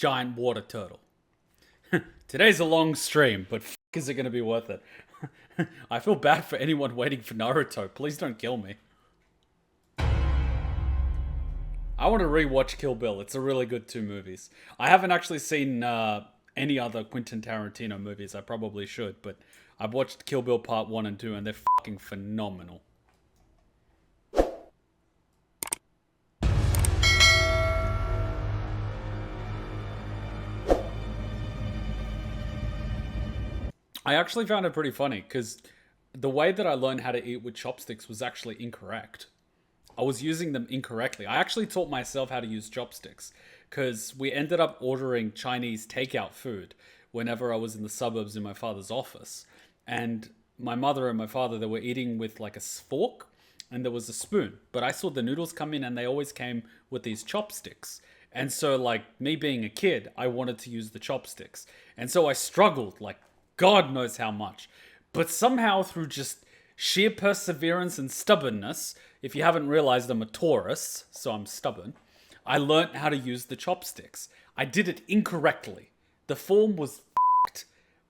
giant water turtle. Today's a long stream, but is it going to be worth it? I feel bad for anyone waiting for Naruto. Please don't kill me. I want to rewatch Kill Bill. It's a really good 2 movies. I haven't actually seen any other Quentin Tarantino movies. I probably should, but I've watched Kill Bill Part 1 and 2, and they're fucking phenomenal. I actually found it pretty funny, because the way that I learned how to eat with chopsticks was actually incorrect. I was using them incorrectly. I actually taught myself how to use chopsticks, because we ended up ordering Chinese takeout food whenever I was in the suburbs in my father's office. And my mother and my father, they were eating with like a fork, and there was a spoon. But I saw the noodles come in, and they always came with these chopsticks. And so, like, me being a kid, I wanted to use the chopsticks. And so I struggled, like, God knows how much. But somehow through just sheer perseverance and stubbornness, if you haven't realized, I'm a Taurus, so I'm stubborn, I learnt how to use the chopsticks. I did it incorrectly. The form was f***ed,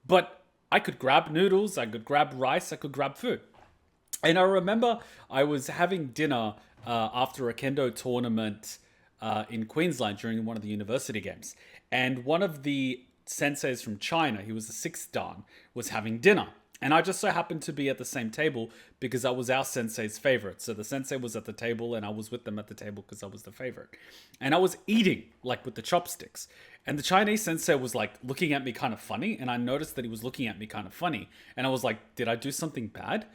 but I could grab noodles, I could grab rice, I could grab food. And I remember I was having dinner after a kendo tournament in Queensland during one of the university games. And one of the senseis from China, he was a 6th dan, was having dinner. And I just so happened to be at the same table because I was our sensei's favorite. So the sensei was at the table and I was with them at the table because I was the favorite. And I was eating, like, with the chopsticks. And the Chinese sensei was, like, looking at me kind of funny. And I noticed that he was looking at me kind of funny. And I was like, did I do something bad?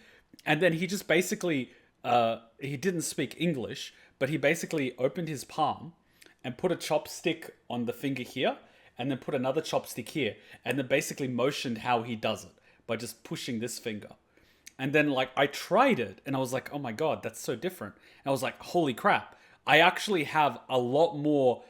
And then he just basically, he didn't speak English, but he basically opened his palm and put a chopstick on the finger here, and then put another chopstick here, and then basically motioned how he does it by just pushing this finger. And then, like, I tried it, and I was like, oh my God, that's so different. And I was like, holy crap, I actually have a lot more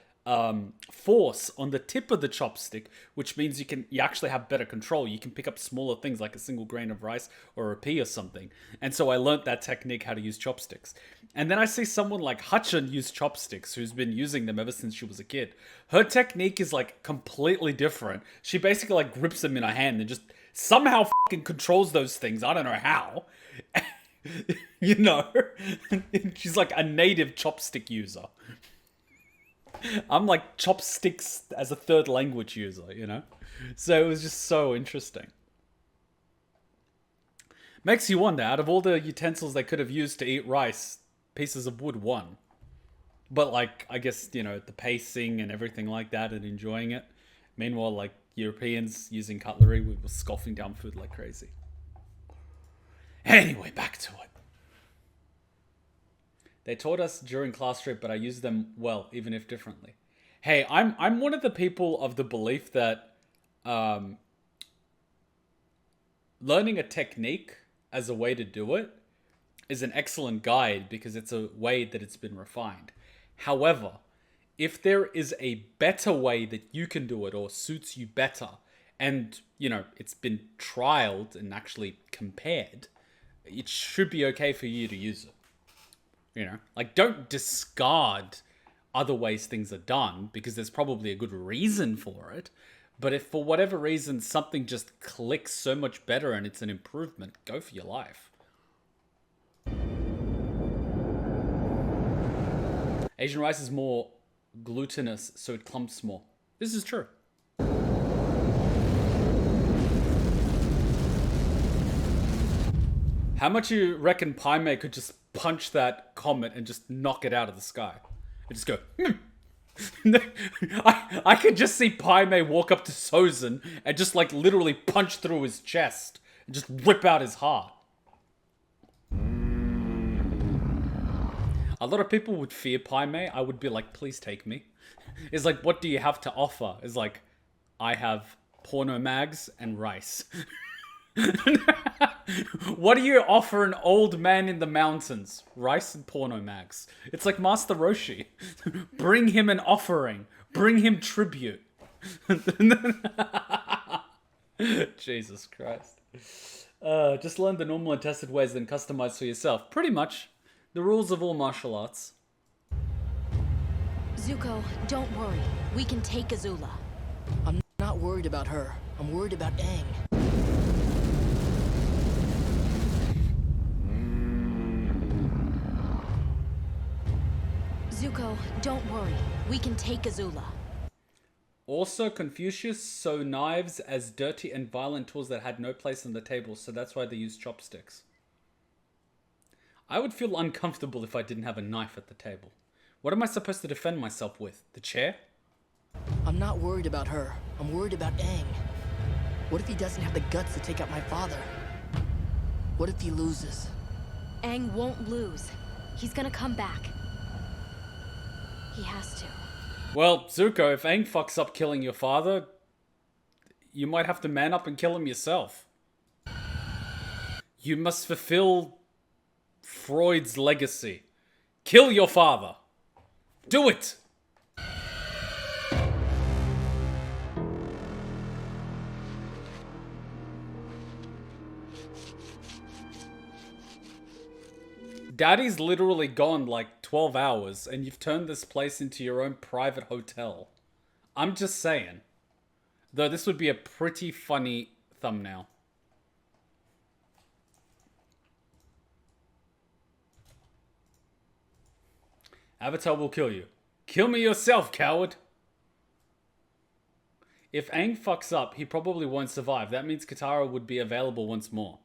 force on the tip of the chopstick, which means you actually have better control. You can pick up smaller things like a single grain of rice or a pea or something. And so I learned that technique, how to use chopsticks. And then I see someone like Hutchin use chopsticks, who's been using them ever since she was a kid. Her technique is like completely different. She basically like grips them in her hand and just somehow fucking controls those things. I don't know how. You know? She's like a native chopstick user. I'm like chopsticks as a 3rd language user, you know? So it was just so interesting. Makes you wonder, out of all the utensils they could have used to eat rice, pieces of wood won. But like, I guess, you know, the pacing and everything like that and enjoying it. Meanwhile, like, Europeans using cutlery, we were scoffing down food like crazy. Anyway, back to it. They taught us during class trip, but I used them well, even if differently. Hey, I'm one of the people of the belief that learning a technique as a way to do it is an excellent guide because it's a way that it's been refined. However, if there is a better way that you can do it or suits you better, and, you know, it's been trialed and actually compared, it should be okay for you to use it. You know, like, don't discard other ways things are done because there's probably a good reason for it. But if for whatever reason something just clicks so much better and it's an improvement, go for your life. Asian rice is more glutinous, so it clumps more. This is true. How much you reckon Pai Mei could just punch that comet and just knock it out of the sky? And just go, I could just see Pai Mei walk up to Sozin and just like literally punch through his chest and just rip out his heart. A lot of people would fear Pai Mei. I would be like, please take me. It's like, what do you have to offer? It's like, I have porno mags and rice. What do you offer an old man in the mountains? Rice and porno mags. It's like Master Roshi. Bring him an offering. Bring him tribute. Jesus Christ. Just learn the normal and tested ways, then customize for yourself. Pretty much. The rules of all martial arts. Zuko, don't worry. We can take AZULA. I'm not worried about her. I'm worried about Aang. Zuko, don't worry. We can take AZULA. Also, Confucius saw knives as dirty and violent tools that had no place on the table, so that's why they used chopsticks. I would feel uncomfortable if I didn't have a knife at the table. What am I supposed to defend myself with? The chair? I'm not worried about her. I'm worried about Aang. What if he doesn't have the guts to take out my father? What if he loses? Aang won't lose. He's gonna come back. He has to. Well, Zuko, if Aang fucks up killing your father, you might have to man up and kill him yourself. You must fulfill Freud's legacy. Kill your father. Do it! Daddy's literally gone like 12 hours and you've turned this place into your own private hotel. I'm just saying. Though this would be a pretty funny thumbnail. Avatar will kill you. Kill me yourself, coward! If Aang fucks up, he probably won't survive. That means Katara would be available once more.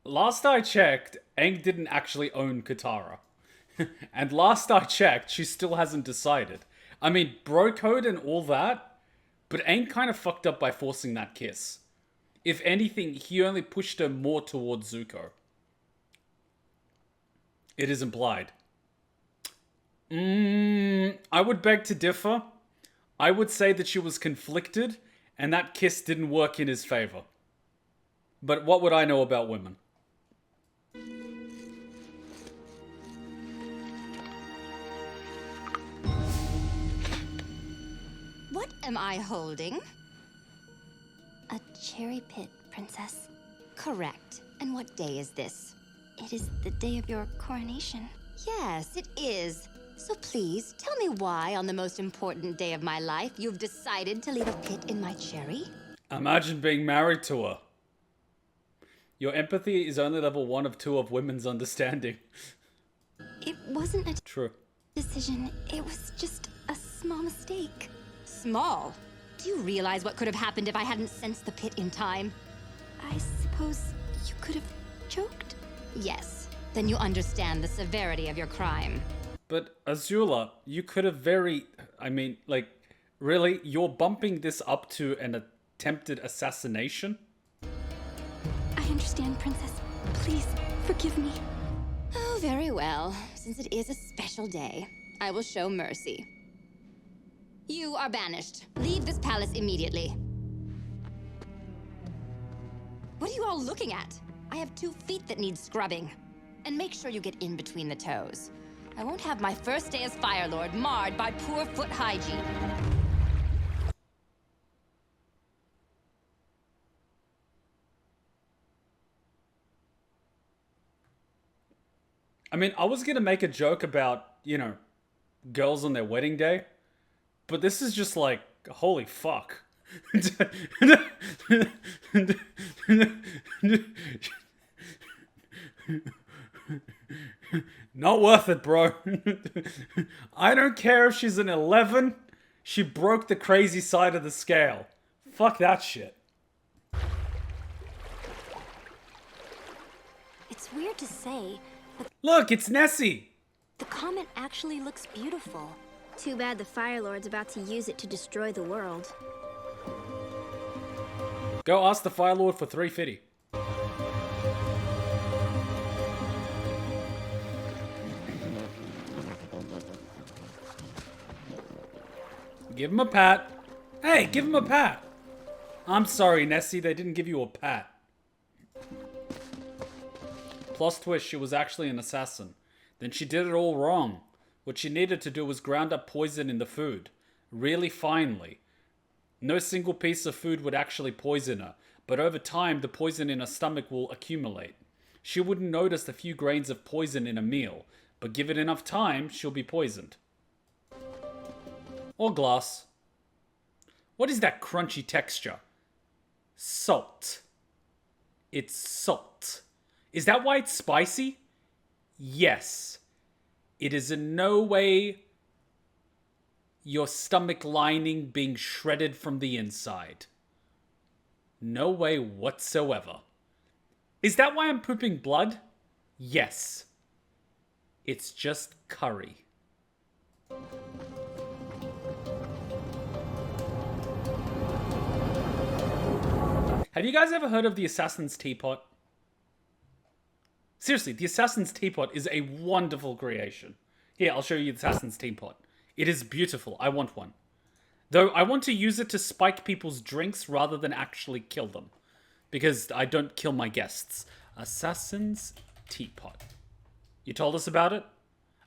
Last I checked, Aang didn't actually own Katara. And last I checked, she still hasn't decided. I mean, bro code and all that, but Aang kind of fucked up by forcing that kiss. If anything, he only pushed her more towards Zuko. It is implied. I would beg to differ. I would say that she was conflicted, and that kiss didn't work in his favor. But what would I know about women? What am I holding? A cherry pit, Princess. Correct. And what day is this? It is the day of your coronation. Yes, it is. So please, tell me why on the most important day of my life you've decided to leave a pit in my cherry? Imagine being married to her. Your empathy is only level 1 of 2 of women's understanding. It wasn't a True. decision. It was just a small mistake. Small? Do you realize what could have happened if I hadn't sensed the pit in time? I suppose you could have choked? Yes. Then you understand the severity of your crime. But Azula, you could have really? You're bumping this up to an attempted assassination? I understand, Princess. Please, forgive me. Oh, very well. Since it is a special day, I will show mercy. You are banished. Leave this palace immediately. What are you all looking at? I have 2 feet that need scrubbing. And make sure you get in between the toes. I won't have my first day as Fire Lord marred by poor foot hygiene. I mean, I was gonna make a joke about, girls on their wedding day, but this is just like, holy fuck. Not worth it, bro. I don't care if she's an 11. She broke the crazy side of the scale. Fuck that shit. It's weird to say, but Look, it's Nessie. the comet actually looks beautiful. Too bad the Fire Lord's about to use it to destroy the world. Go ask the Fire Lord for 350. Give him a pat. Hey, give him a pat. I'm sorry, Nessie, they didn't give you a pat. Plus twist, she was actually an assassin. Then she did it all wrong. What she needed to do was ground up poison in the food. Really finely. No single piece of food would actually poison her, but over time, the poison in her stomach will accumulate. She wouldn't notice a few grains of poison in a meal, but give it enough time, she'll be poisoned. Or glass. What is that crunchy texture? Salt. It's salt. Is that why it's spicy? Yes. It is in no way your stomach lining being shredded from the inside. No way whatsoever. Is that why I'm pooping blood? Yes. It's just curry. Have you guys ever heard of the Assassin's Teapot? Seriously, the Assassin's Teapot is a wonderful creation. Here, I'll show you the Assassin's Teapot. It is beautiful. I want one. Though I want to use it to spike people's drinks rather than actually kill them. Because I don't kill my guests. Assassin's Teapot. You told us about it?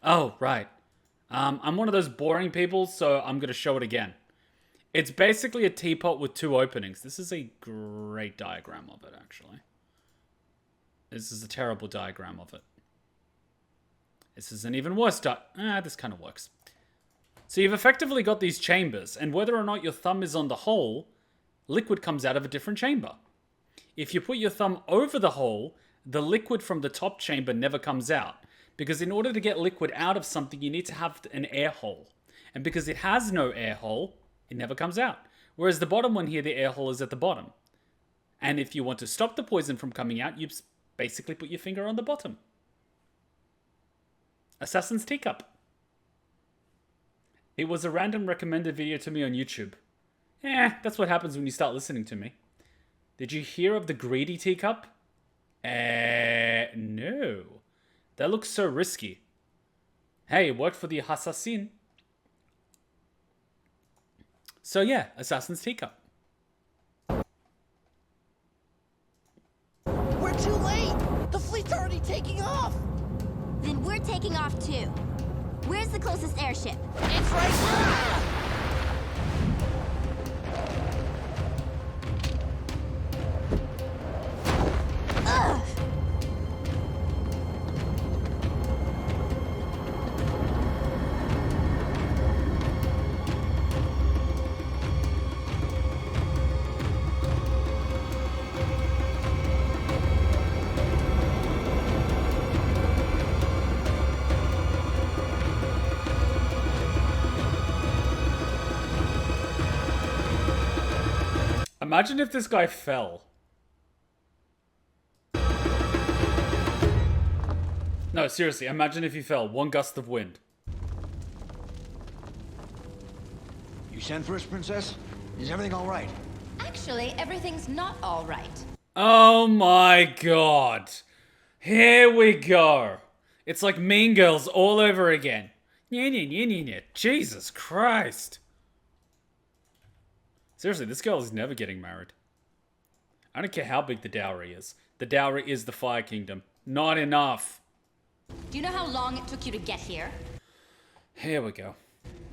Oh, right. I'm one of those boring people, so I'm going to show it again. It's basically a teapot with two openings. This is a great diagram of it, actually. This is a terrible diagram of it. This is an even worse this kind of works. So you've effectively got these chambers, and whether or not your thumb is on the hole, liquid comes out of a different chamber. If you put your thumb over the hole, the liquid from the top chamber never comes out. Because in order to get liquid out of something, you need to have an air hole. And because it has no air hole, it never comes out. Whereas the bottom one here, the air hole is at the bottom. And if you want to stop the poison from coming out, you basically put your finger on the bottom. Assassin's Teacup. It was a random recommended video to me on YouTube. That's what happens when you start listening to me. Did you hear of the greedy teacup? No. That looks so risky. Hey, it worked for the assassin. So yeah, Assassin's Teacup. We're too late! The fleet's already taking off! Then we're taking off too. Where's the closest airship? It's right there! Ugh! Imagine if this guy fell. No, seriously, imagine if he fell. One gust of wind. You sent for us, Princess? Is everything all right? Actually, everything's not all right. Oh my god. Here we go. It's like Mean Girls all over again. Jesus Christ. Seriously, this girl is never getting married. I don't care how big the dowry is. The dowry is the Fire Kingdom. Not enough. Do you know how long it took you to get here? Here we go.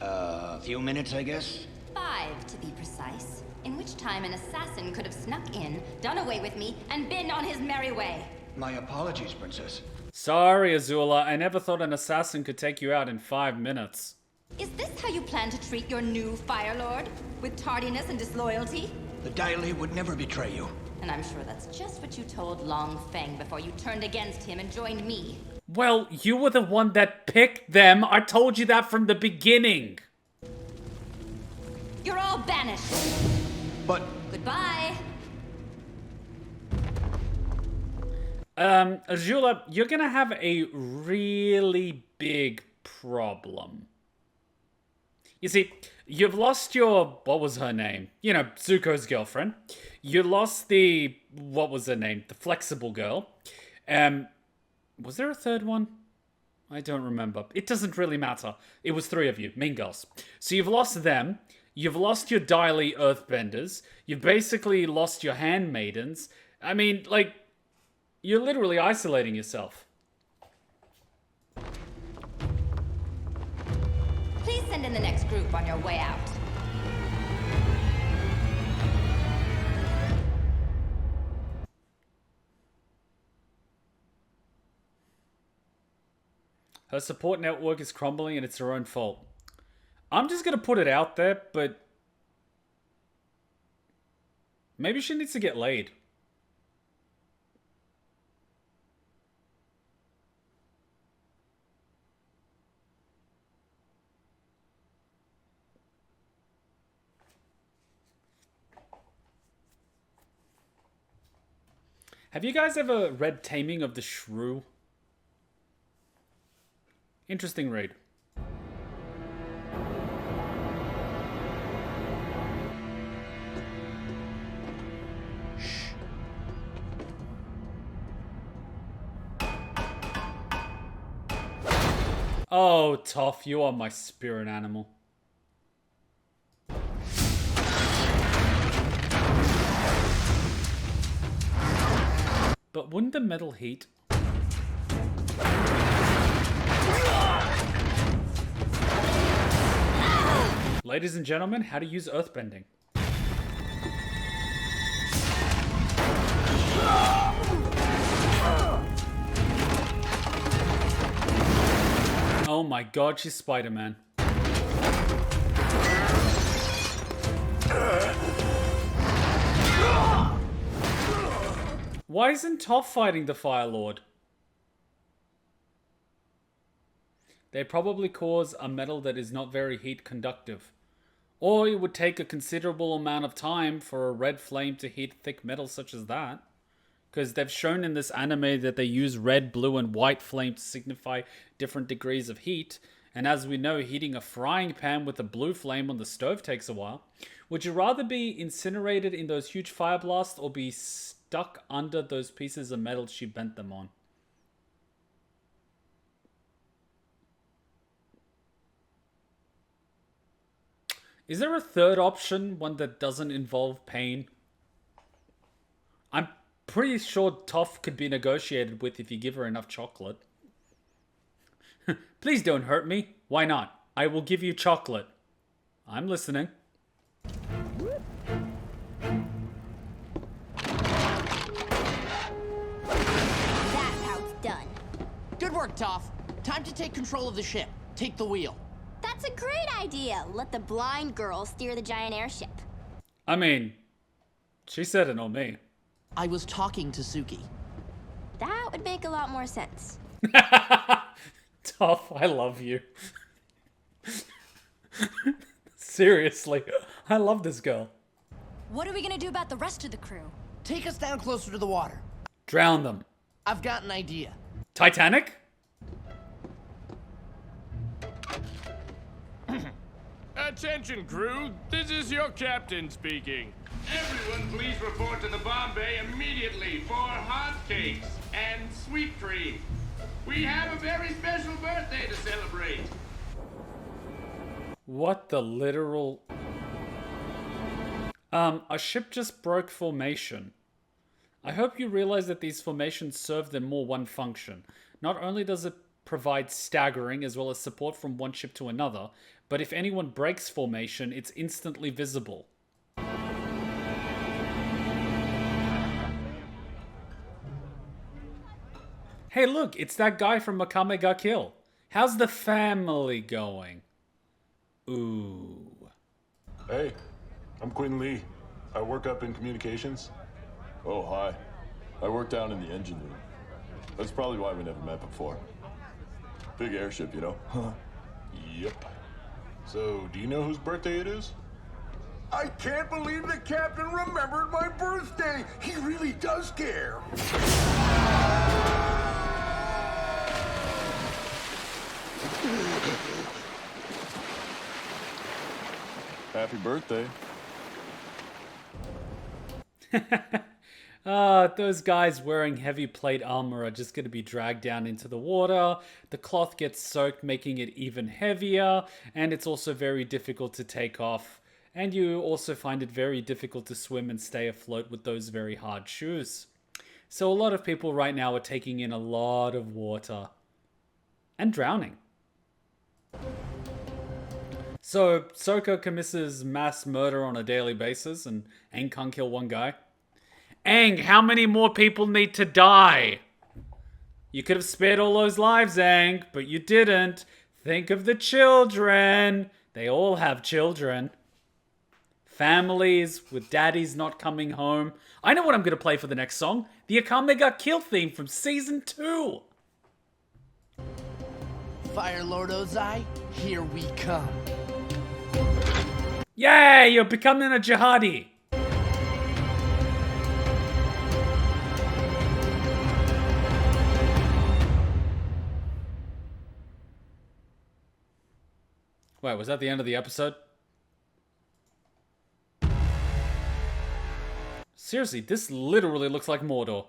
A few minutes, I guess? 5, to be precise. In which time an assassin could have snuck in, done away with me, and been on his merry way. My apologies, Princess. Sorry, Azula. I never thought an assassin could take you out in 5 minutes. Is this how you plan to treat your new Fire Lord? With tardiness and disloyalty? The Daily would never betray you. And I'm sure that's just what you told Long Feng before you turned against him and joined me. Well, you were the one that picked them. I told you that from the beginning. You're all banished. But Goodbye. Azula, you're gonna have a really big problem. You see, you've lost your, what was her name? You know, Zuko's girlfriend. You lost the, what was her name? The flexible girl. Was there a third one? I don't remember. It doesn't really matter. It was 3 of you, mean girls. So you've lost them. You've lost your Daily Earthbenders. You've basically lost your handmaidens. I mean, like, you're literally isolating yourself. Please send in the next group on your way out. Her support network is crumbling and it's her own fault. I'm just gonna put it out there, but maybe she needs to get laid. Have you guys ever read Taming of the Shrew? Interesting read. Oh, Toph, you are my spirit animal. But wouldn't the metal heat? Ladies and gentlemen, how to use earthbending. Oh my god, she's Spider-Man. Why isn't Toph fighting the Fire Lord? They probably cause a metal that is not very heat conductive. Or it would take a considerable amount of time for a red flame to heat thick metal such as that. Because they've shown in this anime that they use red, blue, and white flame to signify different degrees of heat. And as we know, heating a frying pan with a blue flame on the stove takes a while. Would you rather be incinerated in those huge fire blasts or be stuck under those pieces of metal she bent them on? Is there a third option, one that doesn't involve pain? I'm pretty sure Toph could be negotiated with if you give her enough chocolate. Please don't hurt me. Why not? I will give you chocolate. I'm listening. That's how it's done. Good work, Toph. Time to take control of the ship. Take the wheel. That's a great idea. Let the blind girl steer the giant airship. I mean, she said it, not me. I was talking to Suki. That would make a lot more sense. Toph, I love you. Seriously, I love this girl. What are we gonna do about the rest of the crew? Take us down closer to the water. Drown them. I've got an idea. Titanic? Attention, crew. This is your captain speaking. Everyone please report to the bomb bay immediately for hot cakes and sweet cream. We have a very special birthday to celebrate. What the literal... a ship just broke formation. I hope you realize that these formations serve them more one function. Not only does it provide staggering as well as support from one ship to another, but if anyone breaks formation, it's instantly visible. Hey look, it's that guy from Makame ga Kill. How's the family going? Ooh. Hey, I'm Quinn Lee. I work up in communications. Oh, hi. I work down in the engine room. That's probably why we never met before. Big airship, you know? Huh. Yep. So, do you know whose birthday it is? I can't believe the captain remembered my birthday. He really does care. Happy birthday. Those guys wearing heavy plate armor are just going to be dragged down into the water. The cloth gets soaked, making it even heavier, and it's also very difficult to take off. And you also find it very difficult to swim and stay afloat with those very hard shoes. So a lot of people right now are taking in a lot of water and drowning. So Sokka commits mass murder on a daily basis, and Aang can't kill one guy. Aang, how many more people need to die? You could have spared all those lives, Aang, but you didn't. Think of the children. They all have children. Families with daddies not coming home. I know what I'm going to play for the next song. The Akame ga Kill theme from Season 2. Fire Lord Ozai, here we come. Yay, you're becoming a jihadi. Wait, was that the end of the episode? Seriously, this literally looks like Mordor.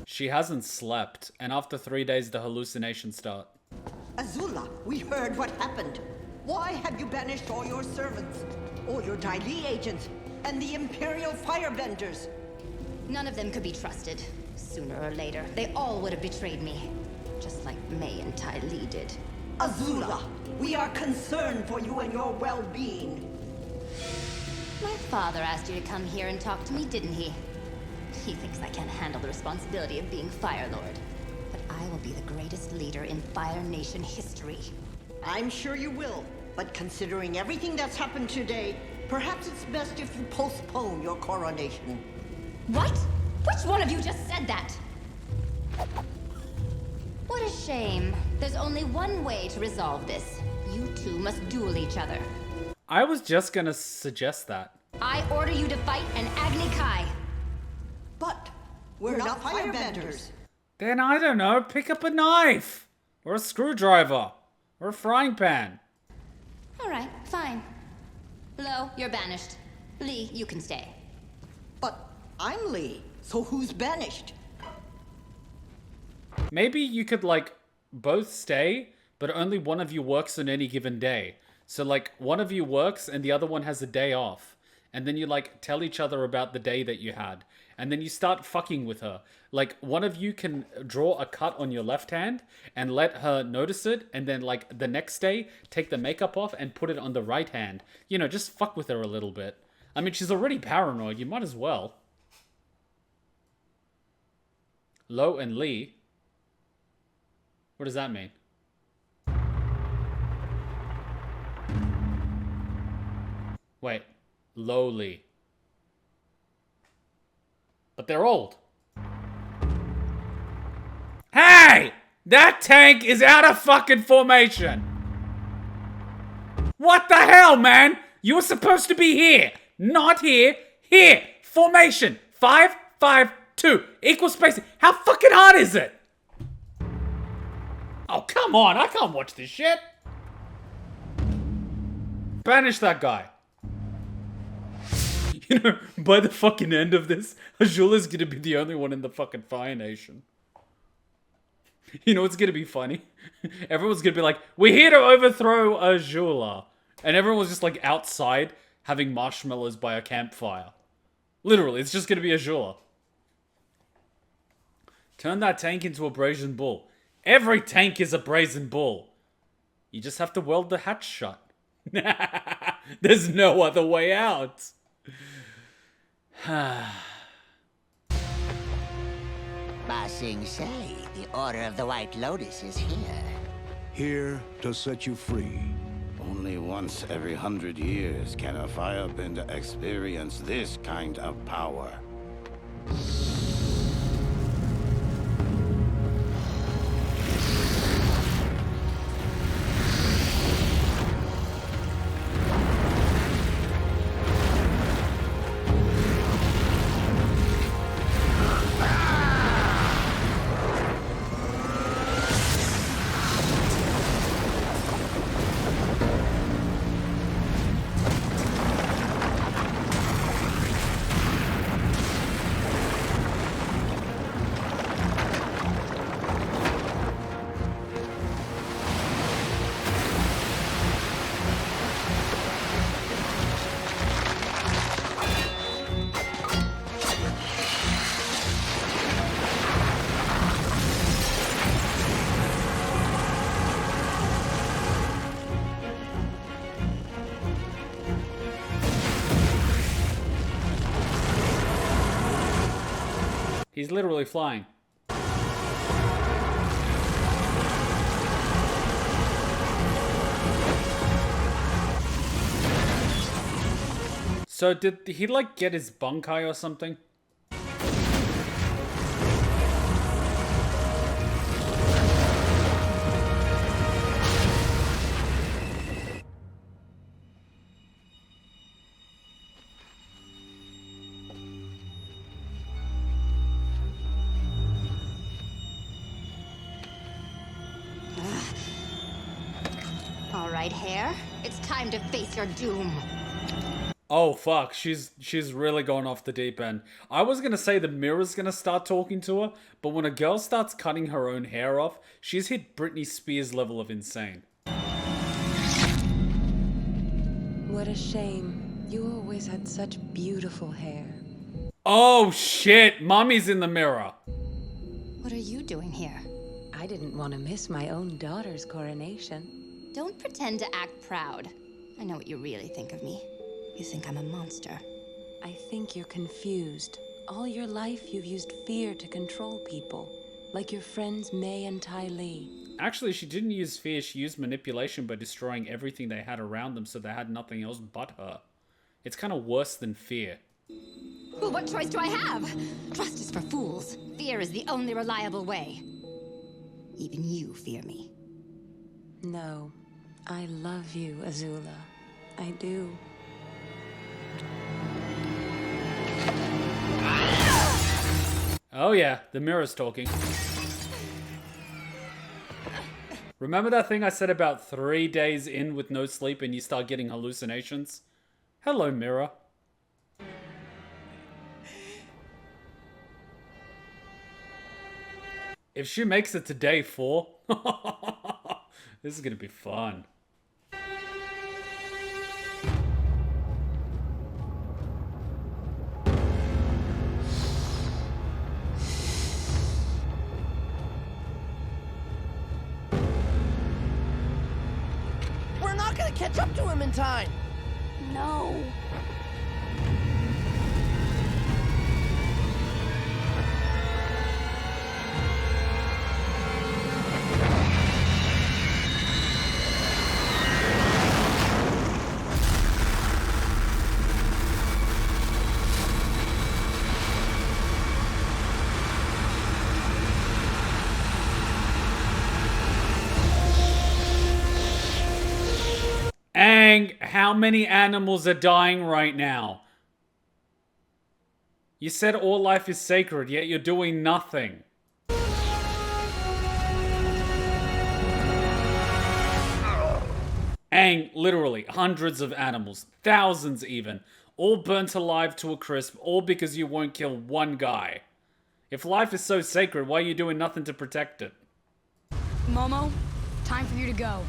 She hasn't slept, and after 3 days the hallucinations start. AZULA, we heard what happened. Why have you banished all your servants, all your Dai Li agents, and the Imperial Firebenders? None of them could be trusted. Sooner or later, they all would have betrayed me. Just like Mei and Tai Li did. AZULA, we are concerned for you and your well-being. My father asked you to come here and talk to me, didn't he? He thinks I can't handle the responsibility of being Fire Lord. But I will be the greatest leader in Fire Nation history. I'm sure you will, but considering everything that's happened today, perhaps it's best if you postpone your coronation. What? Which one of you just said that? What a shame. There's only one way to resolve this. You two must duel each other. I was just gonna suggest that. I order you to fight an Agni Kai. But we're not firebenders. Then I don't know, pick up a knife. Or a screwdriver. Or a frying pan. Alright, fine. Lo, you're banished. Lee, you can stay. But I'm Lee, so who's banished? Maybe you could, like, both stay, but only one of you works on any given day. So, like, one of you works and the other one has a day off. And then you, like, tell each other about the day that you had. And then you start fucking with her. Like, one of you can draw a cut on your left hand and let her notice it. And then, like, the next day, take the makeup off and put it on the right hand. You know, just fuck with her a little bit. I mean, she's already paranoid. You might as well. Lo and Lee. What does that mean? Wait. Lowly. But they're old. Hey! That tank is out of fucking formation! What the hell, man? You were supposed to be here. Not here. Here. Formation. 5, 5, 2. Equal spacing. How fucking hard is it? Oh, come on. I can't watch this shit. Banish that guy. You know, by the fucking end of this, Azula's gonna be the only one in the fucking Fire Nation. You know what's gonna be funny? Everyone's gonna be like, we're here to overthrow Azula. And everyone's just like outside having marshmallows by a campfire. Literally, it's just gonna be Azula. Turn that tank into a brazen bull. Every tank is a brazen bull. You just have to weld the hatch shut. There's no other way out. Ba Sing Se, the Order of the White Lotus is here. Here to set you free. Only once every 100 years can a firebender experience this kind of power. He's literally flying. So did he like get his bunkai or something? All right, Hare. It's time to face your doom. Oh fuck, she's really going off the deep end. I was gonna say the mirror's gonna start talking to her, but when a girl starts cutting her own hair off, she's hit Britney Spears level of insane. What a shame. You always had such beautiful hair. Oh shit, Mommy's in the mirror. What are you doing here? I didn't want to miss my own daughter's coronation. Don't pretend to act proud. I know what you really think of me. You think I'm a monster. I think you're confused. All your life you've used fear to control people, like your friends May and Ty Lee. Actually, she didn't use fear, she used manipulation by destroying everything they had around them so they had nothing else but her. It's kind of worse than fear. Well, what choice do I have? Trust is for fools. Fear is the only reliable way. Even you fear me. No, I love you, Azula. I do. Oh yeah, the mirror's talking. Remember that thing I said about 3 days in with no sleep and you start getting hallucinations? Hello, mirror. If she makes it to day 4, this is gonna be fun. We're not gonna catch up to him in time. No. Aang, how many animals are dying right now? You said all life is sacred, yet you're doing nothing. Aang, literally, hundreds of animals, thousands even, all burnt alive to a crisp, all because you won't kill one guy. If life is so sacred, why are you doing nothing to protect it? Momo, time for you to go.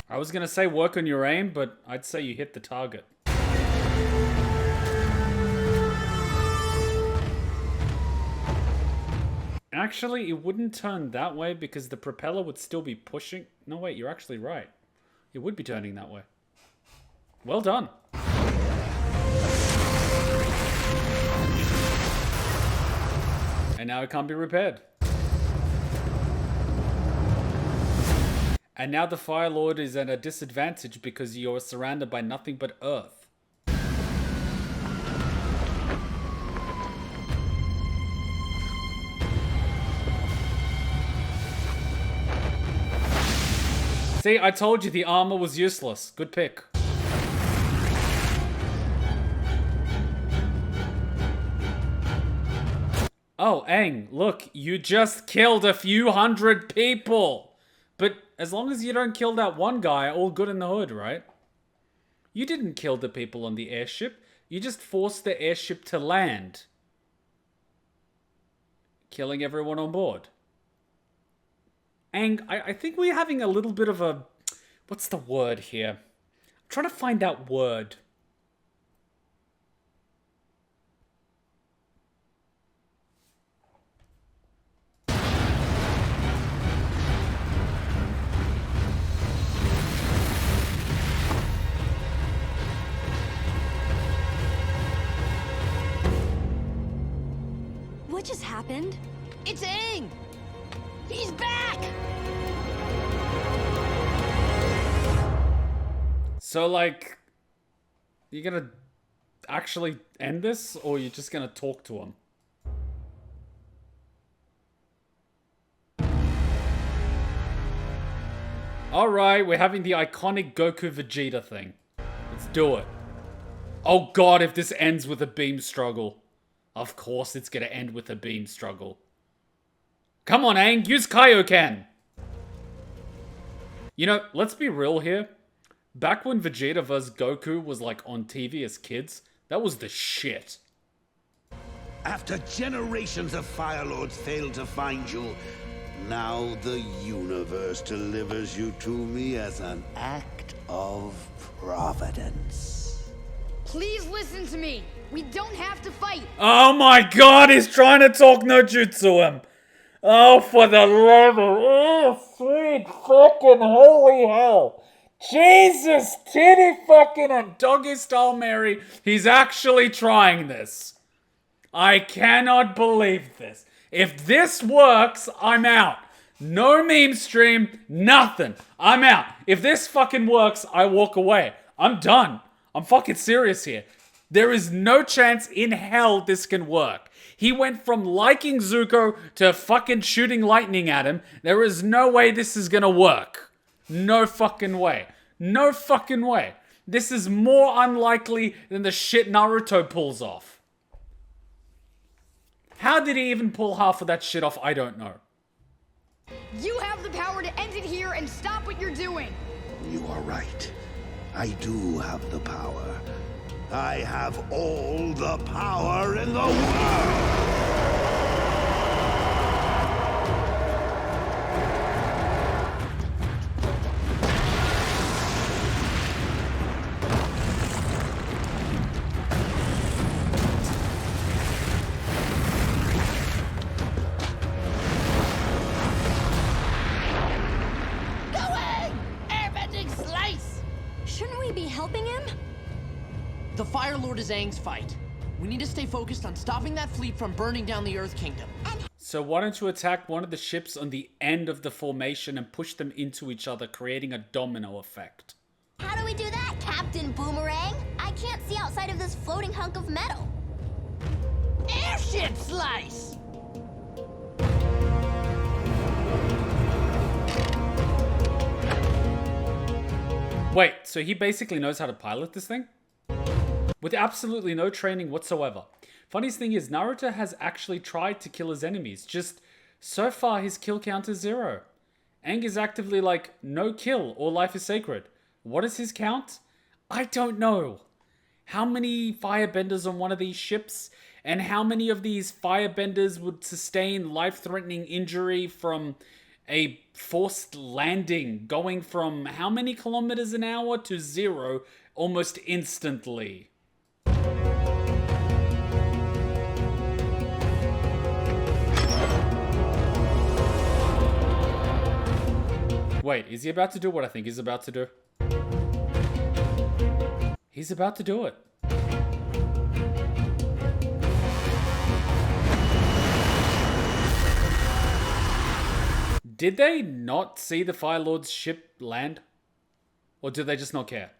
I was gonna say work on your aim, but I'd say you hit the target. Actually, it wouldn't turn that way because the propeller would still be pushing. No, wait, you're actually right. It would be turning that way. Well done. And now it can't be repaired. And now the Fire Lord is at a disadvantage because you're surrounded by nothing but Earth. See, I told you the armor was useless. Good pick. Oh, Aang, look, you just killed a few hundred people. But as long as you don't kill that one guy, all good in the hood, right? You didn't kill the people on the airship. You just forced the airship to land, killing everyone on board. And I think we're having a little bit of a... What's the word here? I'm trying to find that word. What just happened? It's Aang! He's back! So, like, you're gonna actually end this, or you're just gonna talk to him? Alright, we're having the iconic Goku Vegeta thing. Let's do it. Oh god, if this ends with a beam struggle. Of course it's gonna end with a beam struggle. Come on, Aang, use Kaioken! You know, let's be real here. Back when Vegeta vs. Goku was like on TV as kids, that was the shit. After generations of Fire Lords failed to find you, now the universe delivers you to me as an act of providence. Please listen to me. We don't have to fight. Oh my god, he's trying to talk no jutsu him. Oh, for the love of... Oh, sweet fucking holy hell. Jesus, titty fucking and doggy style Mary. He's actually trying this. I cannot believe this. If this works, I'm out. No meme stream, nothing. I'm out. If this fucking works, I walk away. I'm done. I'm fucking serious here. There is no chance in hell this can work. He went from liking Zuko to fucking shooting lightning at him. There is no way this is gonna work. No fucking way. No fucking way. This is more unlikely than the shit Naruto pulls off. How did he even pull half of that shit off? I don't know. You have the power to end it here and stop what you're doing. You are right. I do have the power. I have all the power in the world! The Fire Lord is Aang's fight. We need to stay focused on stopping that fleet from burning down the Earth Kingdom. So why don't you attack one of the ships on the end of the formation and push them into each other, creating a domino effect? How do we do that, Captain Boomerang? I can't see outside of this floating hunk of metal. Airship slice! Wait, so he basically knows how to pilot this thing? With absolutely no training whatsoever. Funniest thing is, Naruto has actually tried to kill his enemies, just so far his kill count is 0. Aang is actively like, no kill, or life is sacred. What is his count? I don't know. How many firebenders on one of these ships? And how many of these firebenders would sustain life-threatening injury from a forced landing, going from how many kilometers an hour to 0 almost instantly? Wait, is he about to do what I think he's about to do? He's about to do it. Did they not see the Fire Lord's ship land? Or did they just not care?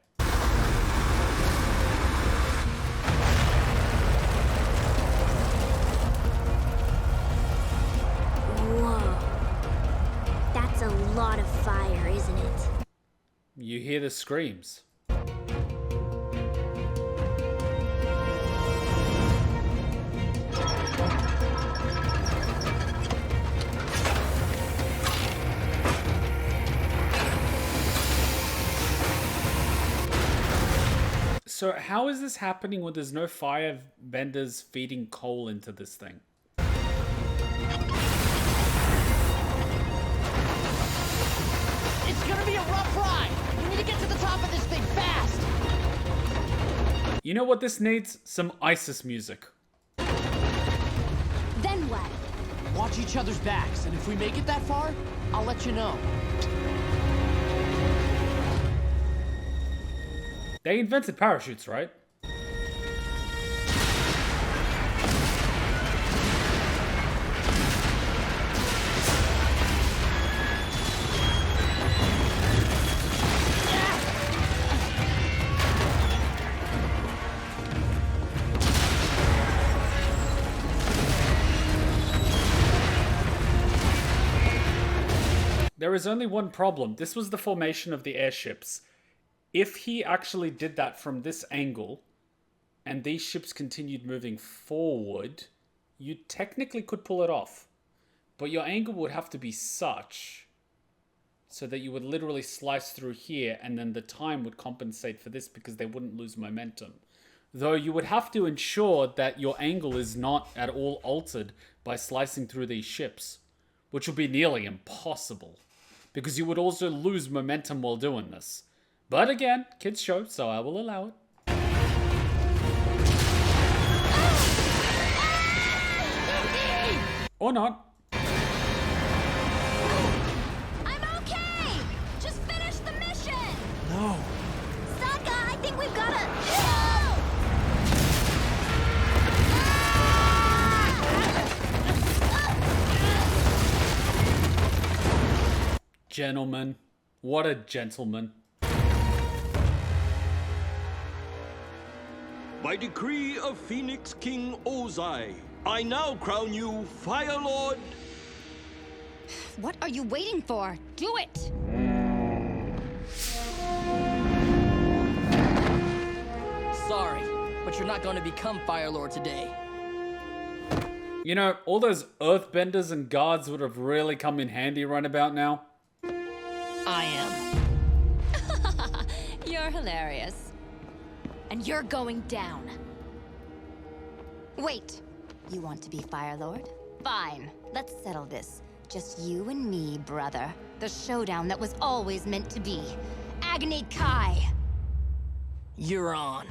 A lot of fire, isn't it? You hear the screams. So how is this happening when there's no firebenders feeding coal into this thing? It's gonna be a rough ride. We need to get to the top of this thing fast. You know what this needs? Some ISIS music. Then what? Watch each other's backs, and if we make it that far, I'll let you know. They invented parachutes, right? There is only one problem. This was the formation of the airships. If he actually did that from this angle, and these ships continued moving forward, you technically could pull it off. But your angle would have to be such so that you would literally slice through here, and then the time would compensate for this because they wouldn't lose momentum. Though you would have to ensure that your angle is not at all altered by slicing through these ships, which would be nearly impossible, because you would also lose momentum while doing this. But again, kids show, so I will allow it. Or not. I'm okay! Just finish the mission! No. Sokka, I think we've gotta... Gentlemen. What a gentleman. By decree of Phoenix King Ozai, I now crown you Fire Lord. What are you waiting for? Do it! Sorry, but you're not going to become Fire Lord today. You know, all those earthbenders and guards would have really come in handy right about now. I am. You're hilarious. And you're going down. Wait. You want to be Fire Lord? Fine. Let's settle this. Just you and me, brother. The showdown that was always meant to be. Agni Kai! You're on.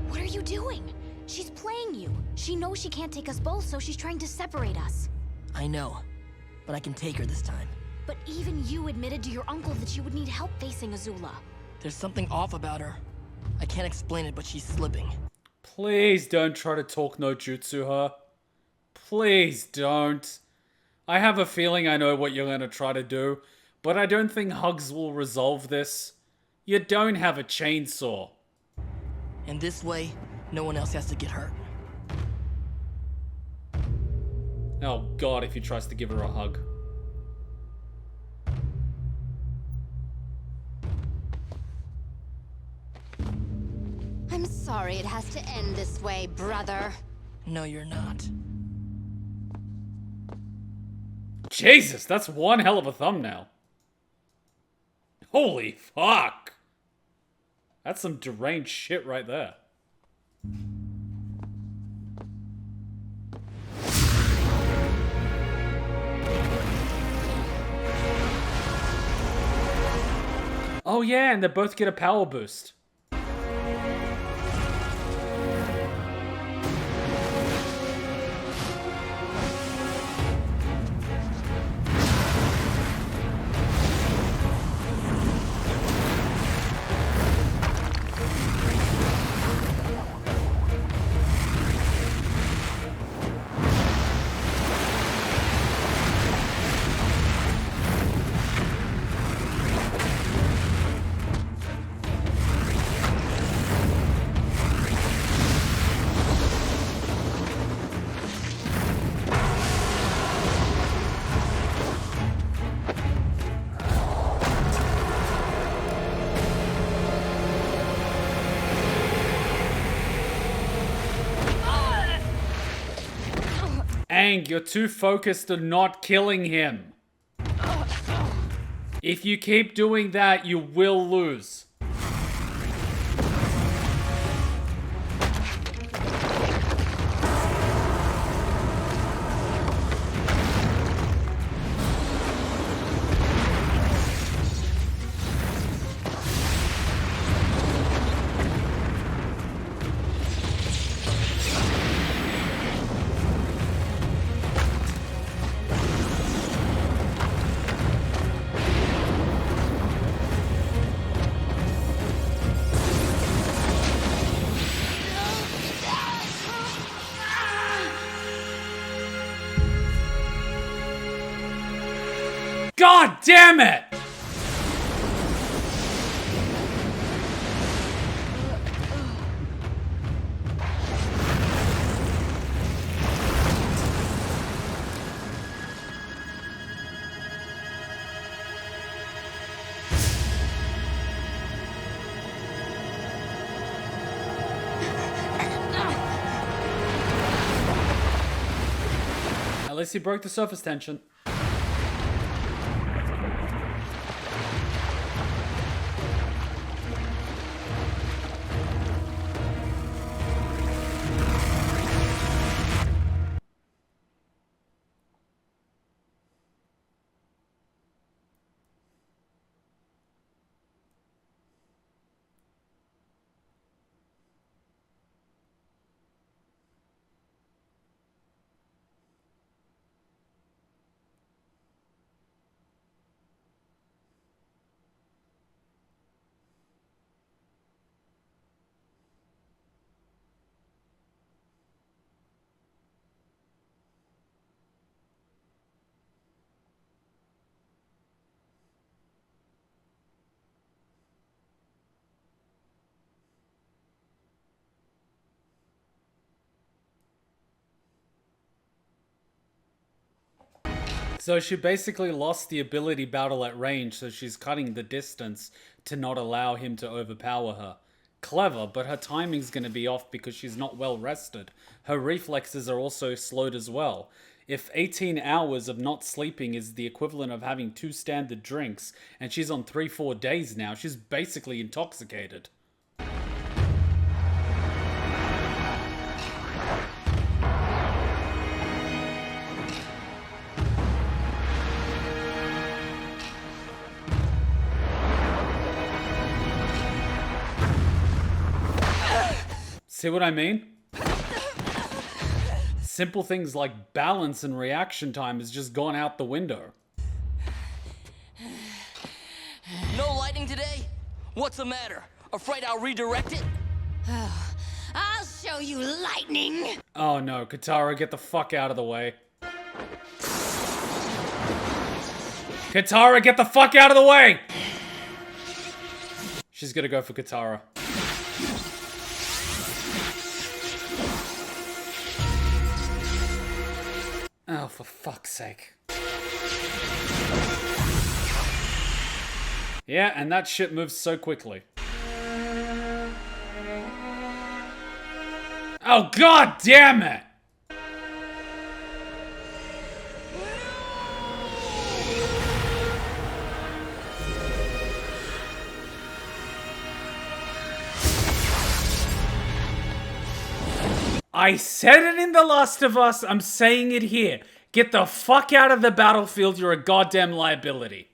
What are you doing? She's playing you. She knows she can't take us both, so she's trying to separate us. I know, but I can take her this time. But even you admitted to your uncle that you would need help facing Azula. There's something off about her. I can't explain it, but she's slipping. Please don't try to talk no jutsu her. Please don't. I have a feeling I know what you're going to try to do, but I don't think hugs will resolve this. You don't have a chainsaw. And this way, no one else has to get hurt. Oh god, if he tries to give her a hug. I'm sorry it has to end this way, brother. No, you're not. Jesus, that's one hell of a thumbnail. Holy fuck. That's some deranged shit right there. Oh yeah, and they both get a power boost. Aang, you're too focused on not killing him. If you keep doing that, you will lose. God damn it! least he broke the surface tension. So she basically lost the ability battle at range, so she's cutting the distance to not allow him to overpower her. Clever, but her timing's going to be off because she's not well rested. Her reflexes are also slowed as well. If 18 hours of not sleeping is the equivalent of having 2 standard drinks, and she's on 3-4 days now, she's basically intoxicated. See what I mean? Simple things like balance and reaction time has just gone out the window. No lighting today? What's the matter? Afraid I'll redirect it? I'll show you lightning! Oh no, Katara, get the fuck out of the way. Katara, get the fuck out of the way! She's gonna go for Katara. Oh, for fuck's sake. Yeah, and that shit moves so quickly. Oh, god damn it! I said it in The Last of Us, I'm saying it here. Get the fuck out of the battlefield, you're a goddamn liability.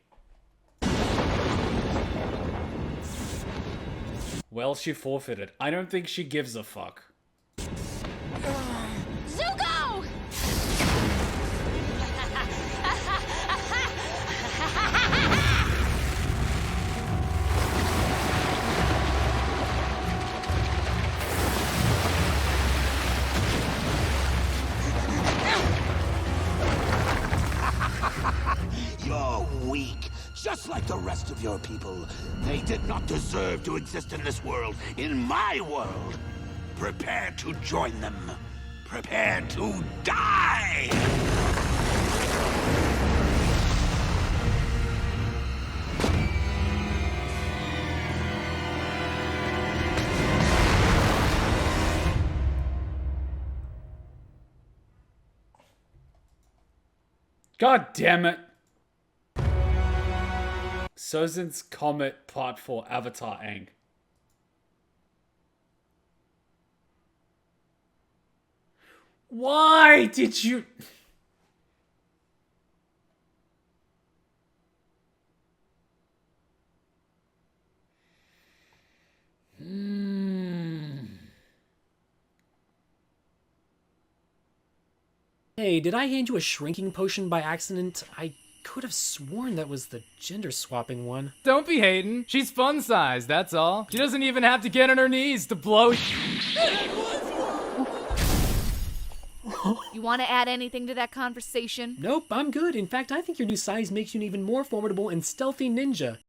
Well, she forfeited. I don't think she gives a fuck. Zuko! You're weak, just like the rest of your people. They did not deserve to exist in this world, in my world. Prepare to join them. Prepare to die! God damn it. Sozin's Comet Part 4 Avatar Aang. Why did you... Hey, did I hand you a shrinking potion by accident? I could have sworn that was the gender swapping one. Don't be hating. She's fun size, that's all. She doesn't even have to get on her knees to blow. You want to add anything to that conversation? Nope, I'm good. In fact, I think your new size makes you an even more formidable and stealthy ninja.